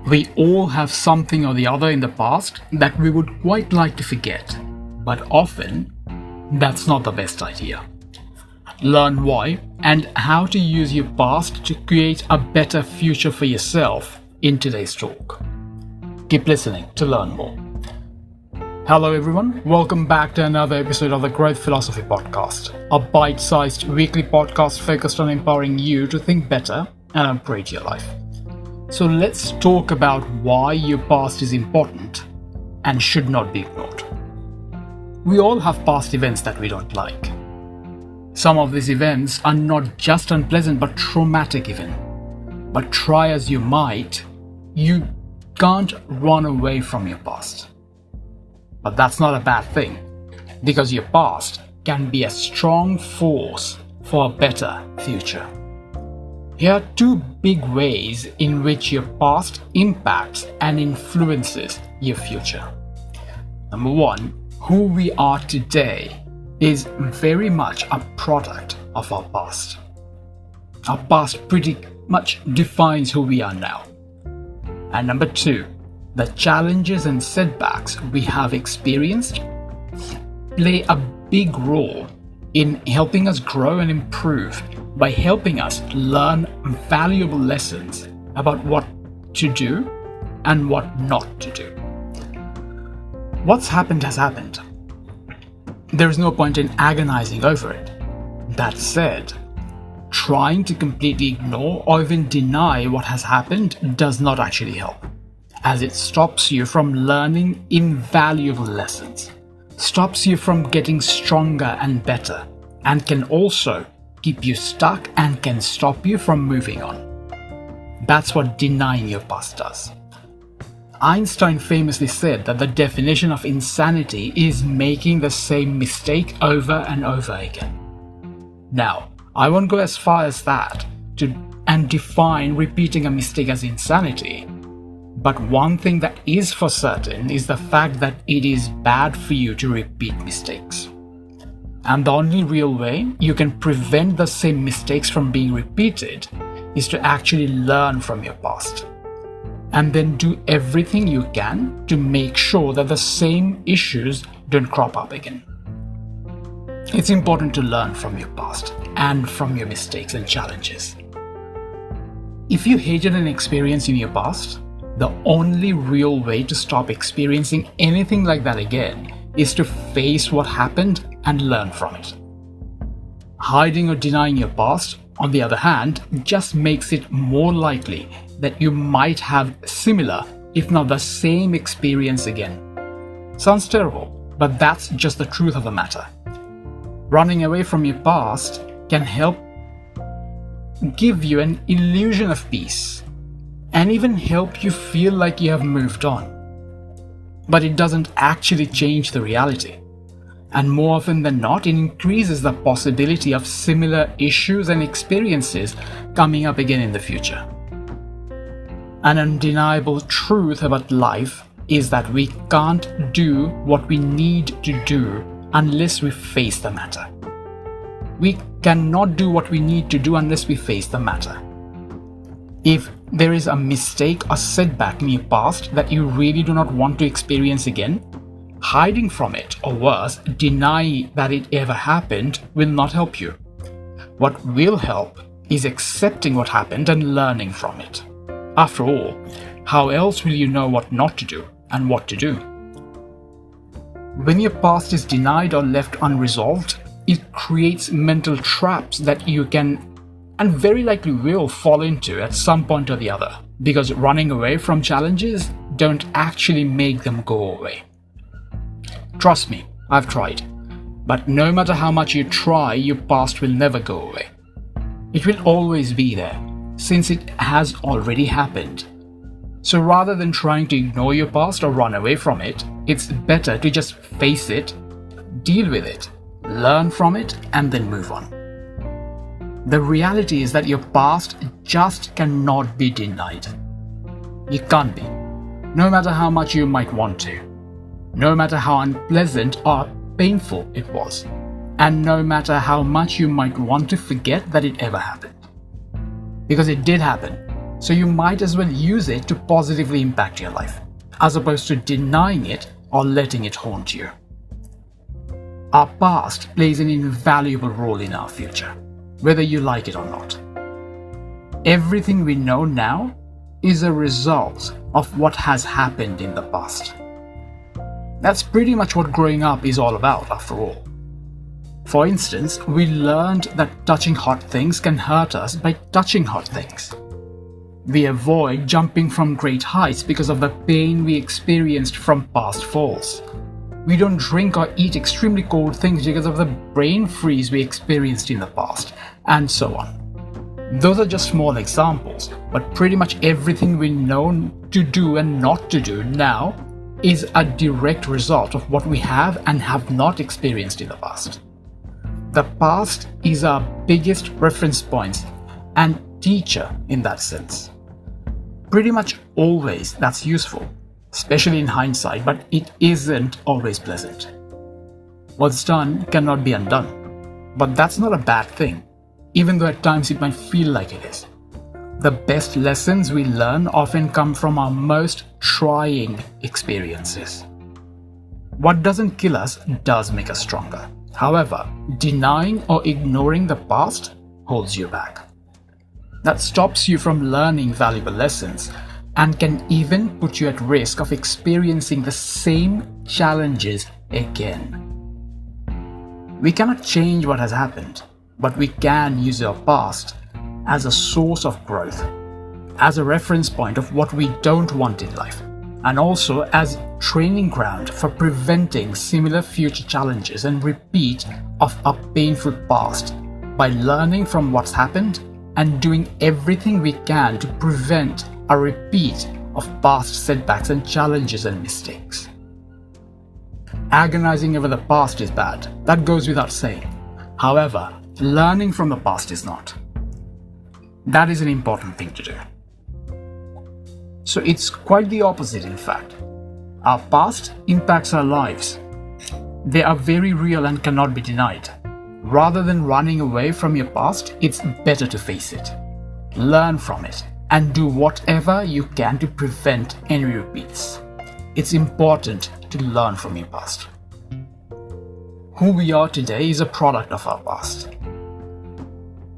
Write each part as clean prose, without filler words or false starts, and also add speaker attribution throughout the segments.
Speaker 1: We all have something or the other in the past that we would quite like to forget, but often that's not the best idea. Learn why and how to use your past to create a better future for yourself in today's talk. Keep listening to learn more. Hello everyone, welcome back to another episode of the Growth Philosophy Podcast, a bite-sized weekly podcast focused on empowering you to think better and upgrade your life. So let's talk about why your past is important and should not be ignored. We all have past events that we don't like. Some of these events are not just unpleasant but traumatic even. But try as you might, you can't run away from your past. But that's not a bad thing, because your past can be a strong force for a better future. Here are two big ways in which your past impacts and influences your future. Number one, who we are today is very much a product of our past. Our past pretty much defines who we are now. And number two, the challenges and setbacks we have experienced play a big role in helping us grow and improve by helping us learn valuable lessons about what to do and what not to do. What's happened has happened. There is no point in agonizing over it. That said, trying to completely ignore or even deny what has happened does not actually help, as it stops you from learning invaluable lessons, stops you from getting stronger and better, and can also keep you stuck and can stop you from moving on. That's what denying your past does. Einstein famously said that the definition of insanity is making the same mistake over and over again. Now, I won't go as far as that and define repeating a mistake as insanity. But one thing that is for certain is the fact that it is bad for you to repeat mistakes. And the only real way you can prevent the same mistakes from being repeated is to actually learn from your past. And then do everything you can to make sure that the same issues don't crop up again. It's important to learn from your past and from your mistakes and challenges. If you hated an experience in your past, the only real way to stop experiencing anything like that again is to face what happened and learn from it. Hiding or denying your past, on the other hand, just makes it more likely that you might have similar, if not the same experience again. Sounds terrible, but that's just the truth of the matter. Running away from your past can help give you an illusion of peace and even help you feel like you have moved on. But it doesn't actually change the reality. And more often than not, it increases the possibility of similar issues and experiences coming up again in the future. An undeniable truth about life is that we can't do what we need to do unless we face the matter. We cannot do what we need to do unless we face the matter. If there is a mistake or setback in your past that you really do not want to experience again, hiding from it, or worse, denying that it ever happened, will not help you. What will help is accepting what happened and learning from it. After all, how else will you know what not to do and what to do? When your past is denied or left unresolved, it creates mental traps that you can and very likely will fall into at some point or the other, because running away from challenges don't actually make them go away. Trust me, I've tried. But no matter how much you try, your past will never go away. It will always be there, since it has already happened. So rather than trying to ignore your past or run away from it, it's better to just face it, deal with it, learn from it, and then move on. The reality is that your past just cannot be denied. You can't be, no matter how much you might want to, no matter how unpleasant or painful it was, and no matter how much you might want to forget that it ever happened. Because it did happen, So you might as well use it to positively impact your life, as opposed to denying it or letting it haunt you. Our past plays an invaluable role in our future, whether you like it or not. Everything we know now is a result of what has happened in the past. That's pretty much what growing up is all about, after all. For instance, we learned that touching hot things can hurt us by touching hot things. We avoid jumping from great heights because of the pain we experienced from past falls. We don't drink or eat extremely cold things because of the brain freeze we experienced in the past, and so on. Those are just small examples, but pretty much everything we know to do and not to do now is a direct result of what we have and have not experienced in the past. The past is our biggest reference point and teacher in that sense. Pretty much always that's useful, especially in hindsight, but it isn't always pleasant. What's done cannot be undone, but that's not a bad thing, even though at times it might feel like it is. The best lessons we learn often come from our most trying experiences. What doesn't kill us does make us stronger. However, denying or ignoring the past holds you back. That stops you from learning valuable lessons and can even put you at risk of experiencing the same challenges again. We cannot change what has happened, but we can use our past as a source of growth, as a reference point of what we don't want in life, and also as training ground for preventing similar future challenges and repeat of a painful past by learning from what's happened and doing everything we can to prevent a repeat of past setbacks and challenges and mistakes. Agonizing over the past is bad, that goes without saying. However, learning from the past is not. That is an important thing to do. So it's quite the opposite, in fact. Our past impacts our lives. They are very real and cannot be denied. Rather than running away from your past, it's better to face it, learn from it, and do whatever you can to prevent any repeats. It's important to learn from your past. Who we are today is a product of our past.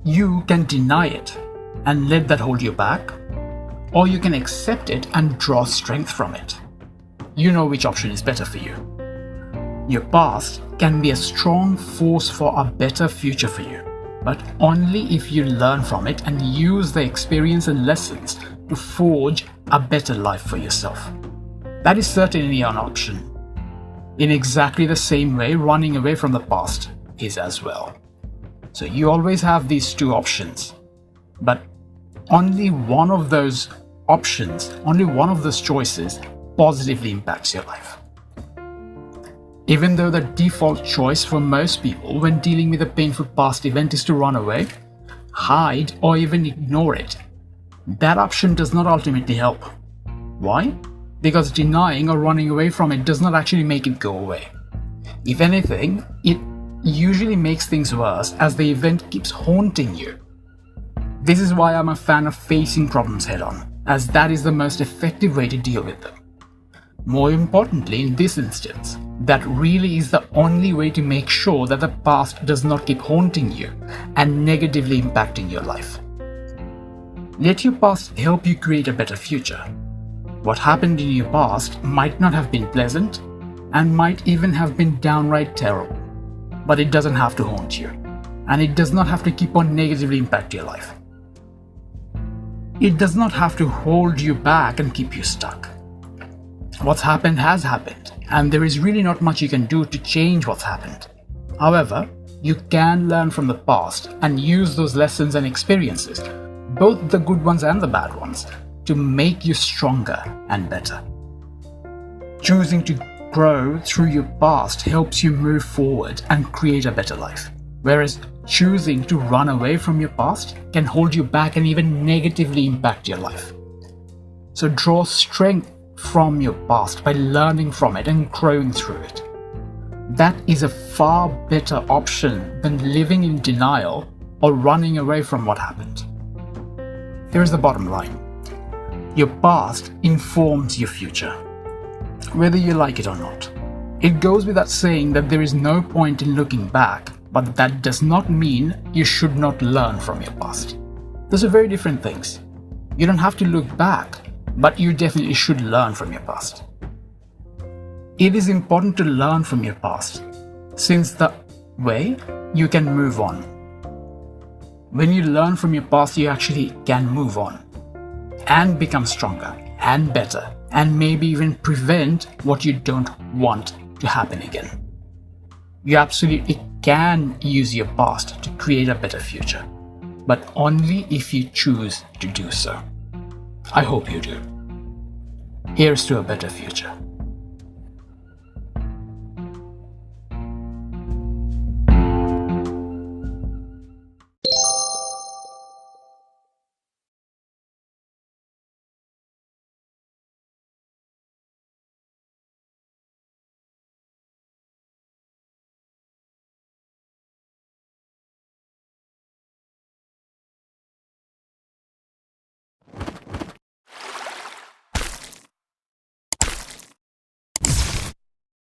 Speaker 1: You can deny it and let that hold you back, or you can accept it and draw strength from it. You know which option is better for you. Your past can be a strong force for a better future for you, but only if you learn from it and use the experience and lessons to forge a better life for yourself. That is certainly an option. In exactly the same way, running away from the past is as well. So you always have these two options, but only one of those options, only one of those choices positively impacts your life. Even though the default choice for most people when dealing with a painful past event is to run away, hide, or even ignore it, that option does not ultimately help. Why? Because denying or running away from it does not actually make it go away. If anything, it usually makes things worse as the event keeps haunting you. This is why I'm a fan of facing problems head on, as that is the most effective way to deal with them. More importantly, in this instance, that really is the only way to make sure that the past does not keep haunting you and negatively impacting your life. Let your past help you create a better future. What happened in your past might not have been pleasant and might even have been downright terrible, but it doesn't have to haunt you, and it does not have to keep on negatively impact your life. It does not have to hold you back and keep you stuck. What's happened has happened, and there is really not much you can do to change what's happened. However, you can learn from the past and use those lessons and experiences, both the good ones and the bad ones, to make you stronger and better. Choosing to grow through your past helps you move forward and create a better life, whereas choosing to run away from your past can hold you back and even negatively impact your life. So draw strength from your past by learning from it and growing through it. That is a far better option than living in denial or running away from what happened. Here's the bottom line. Your past informs your future, whether you like it or not. It goes without saying that there is no point in looking back, but that does not mean you should not learn from your past. Those are very different things. You don't have to look back, but you definitely should learn from your past. It is important to learn from your past, since the way you can move on. When you learn from your past, you actually can move on and become stronger and better, and maybe even prevent what you don't want to happen again. You absolutely can use your past to create a better future, but only if you choose to do so. I hope you do. Here's to a better future.